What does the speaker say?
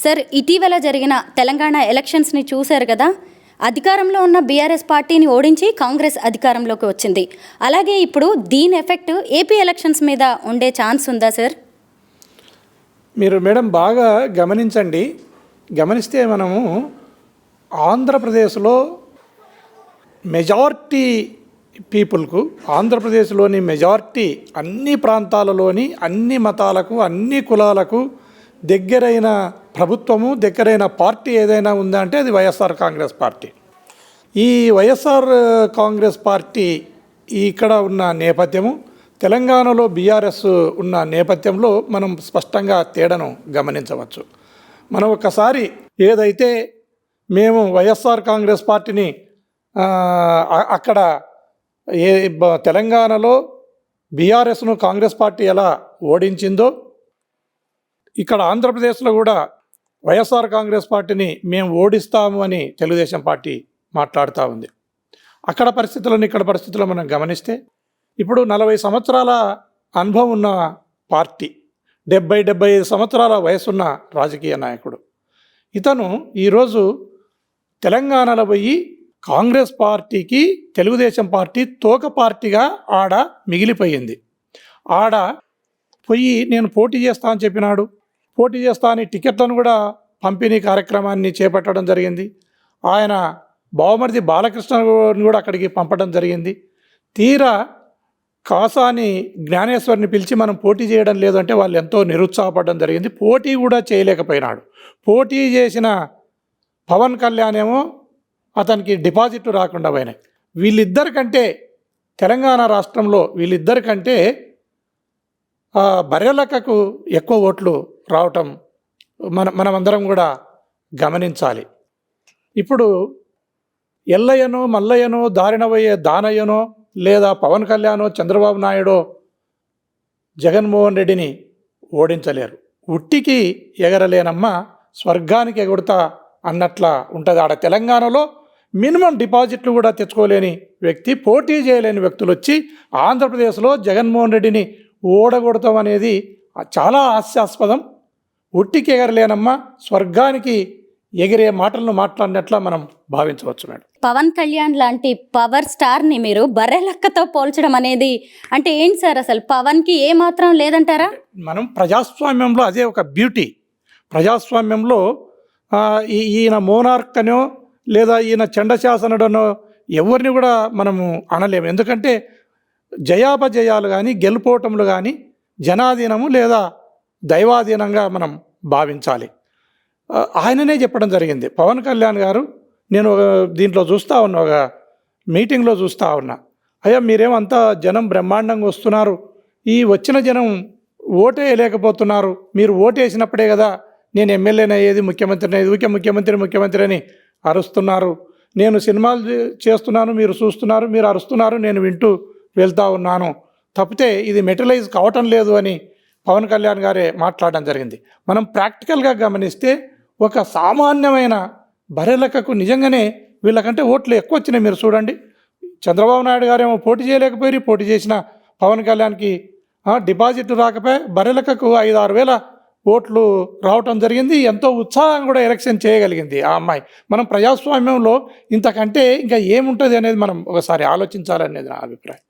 Sir, ఇటీవల జరిగిన తెలంగాణ ఎలక్షన్స్ని చూశారు కదా. అధికారంలో ఉన్న బీఆర్ఎస్ పార్టీని ఓడించి కాంగ్రెస్ అధికారంలోకి వచ్చింది. అలాగే ఇప్పుడు దీని ఎఫెక్ట్ ఏపీ ఎలక్షన్స్ మీద ఉండే ఛాన్స్ ఉందా సార్? మీరు మేడం బాగా గమనించండి. గమనిస్తే మనము ఆంధ్రప్రదేశ్లో మెజారిటీ పీపుల్కు, ఆంధ్రప్రదేశ్లోని మెజారిటీ అన్ని ప్రాంతాలలోని అన్ని మతాలకు అన్ని కులాలకు దగ్గరైన ప్రభుత్వము, దగ్గరైన పార్టీ ఏదైనా ఉందా అంటే అది వైఎస్ఆర్ కాంగ్రెస్ పార్టీ. ఈ వైఎస్ఆర్ కాంగ్రెస్ పార్టీ ఇక్కడ ఉన్న నేపథ్యము, తెలంగాణలో బీఆర్ఎస్ ఉన్న నేపథ్యంలో మనం స్పష్టంగా తేడాను గమనించవచ్చు. మనం ఒకసారి ఏదైతే మేము వైఎస్ఆర్ కాంగ్రెస్ పార్టీని అక్కడ తెలంగాణలో బీఆర్ఎస్ను కాంగ్రెస్ పార్టీ ఎలా ఓడించిందో, ఇక్కడ ఆంధ్రప్రదేశ్లో కూడా వైఎస్ఆర్ కాంగ్రెస్ పార్టీని మేము ఓడిస్తాము అని తెలుగుదేశం పార్టీ మాట్లాడుతూ ఉంది. అక్కడ పరిస్థితులను ఇక్కడ పరిస్థితులను మనం గమనిస్తే, ఇప్పుడు 40 సంవత్సరాల అనుభవం ఉన్న పార్టీ, 70-75 సంవత్సరాల వయసున్న రాజకీయ నాయకుడు ఇతను ఈరోజు తెలంగాణలో పోయి కాంగ్రెస్ పార్టీకి తెలుగుదేశం పార్టీ తోక పార్టీగా ఆడ మిగిలిపోయింది. ఆడ పోయి నేను పోటీ చేస్తా అని చెప్పినాడు. పోటీ చేస్తా అని టికెట్లను కూడా పంపిణీ కార్యక్రమాన్ని చేపట్టడం జరిగింది. ఆయన బావమరిది బాలకృష్ణ కూడా అక్కడికి పంపడం జరిగింది. తీరా కాసాని జ్ఞానేశ్వరిని పిలిచి మనం పోటీ చేయడం లేదు అంటే వాళ్ళు ఎంతో నిరుత్సాహపడడం జరిగింది. పోటీ కూడా చేయలేకపోయినాడు. పోటీ చేసిన పవన్ కళ్యాణ్ ఏమో అతనికి డిపాజిట్లు రాకుండా పోయినాయి. వీళ్ళిద్దరికంటే తెలంగాణ రాష్ట్రంలో వీళ్ళిద్దరికంటే బర్రెలక్కకు ఎక్కువ ఓట్లు రావటం మనమందరం కూడా గమనించాలి. ఇప్పుడు ఎల్లయ్యనో మల్లయ్యనో దారిన పోయే దానయ్యనో లేదా పవన్ కళ్యాణో చంద్రబాబు నాయుడో జగన్మోహన్ రెడ్డిని ఓడించలేరు. ఉట్టికి ఎగరలేనమ్మ స్వర్గానికి ఎగుడతా అన్నట్లా ఉంటుంది. ఆడ తెలంగాణలో మినిమం డిపాజిట్లు కూడా తెచ్చుకోలేని వ్యక్తి, పోటీ చేయలేని వ్యక్తులు వచ్చి ఆంధ్రప్రదేశ్లో జగన్మోహన్ రెడ్డిని ఓడగొడతాం అనేది చాలా హాస్యాస్పదం. ఉట్టికి ఎగరలేనమ్మ స్వర్గానికి ఎగిరే మాటలను మాట్లాడినట్లా మనం భావించవచ్చు మేడం. పవన్ కళ్యాణ్ లాంటి పవర్ స్టార్ని మీరు బర్రెలక్కతో పోల్చడం అనేది అంటే ఏంటి సార్? అసలు పవన్కి ఏ మాత్రం లేదంటారా? మనం ప్రజాస్వామ్యంలో అదే ఒక బ్యూటీ. ప్రజాస్వామ్యంలో ఈయన మోనార్క్ అనో లేదా ఈయన చండశాసనుడనో ఎవరిని కూడా మనము అనలేము. ఎందుకంటే జయాపజయాలు కానీ గెలుపోవటములు కానీ జనాధీనము లేదా దైవాధీనంగా మనం భావించాలి. ఆయననే చెప్పడం జరిగింది. పవన్ కళ్యాణ్ గారు, నేను దీంట్లో చూస్తూ ఉన్నా, ఒక మీటింగ్లో చూస్తూ ఉన్నా, అయ్యా మీరేమంతా జనం బ్రహ్మాండంగా వస్తున్నారు, ఈ వచ్చిన జనం ఓటే వేయలేకపోతున్నారు, మీరు ఓటేసినప్పుడే కదా నేను ఎమ్మెల్యేని అయ్యేది, ముఖ్యమంత్రిని అయ్యేది, ఊరికే ముఖ్యమంత్రి అని అరుస్తున్నారు. నేను సినిమాలు చేస్తున్నాను, మీరు చూస్తున్నారు, మీరు అరుస్తున్నారు, నేను వింటూ వెళ్తూ ఉన్నాను, తప్పితే ఇది మెటీరియలైజ్ కావటం లేదు అని పవన్ కళ్యాణ్ గారే మాట్లాడడం జరిగింది. మనం ప్రాక్టికల్గా గమనిస్తే ఒక సామాన్యమైన బర్రెలక్కకు నిజంగానే వీళ్ళకంటే ఓట్లు ఎక్కువ వచ్చినాయి. మీరు చూడండి, చంద్రబాబు నాయుడు గారేమో పోటీ చేయలేకపోయి, పోటీ చేసిన పవన్ కళ్యాణ్కి డిపాజిట్ రాకపోయి బర్రెలక్కకు 5-6 వేల ఓట్లు రావటం జరిగింది. ఎంతో ఉత్సాహం కూడా ఎలక్షన్ చేయగలిగింది ఆ అమ్మాయి. మనం ప్రజాస్వామ్యంలో ఇంతకంటే ఇంకా ఏముంటుంది అనేది మనం ఒకసారి ఆలోచించాలనేది నా అభిప్రాయం.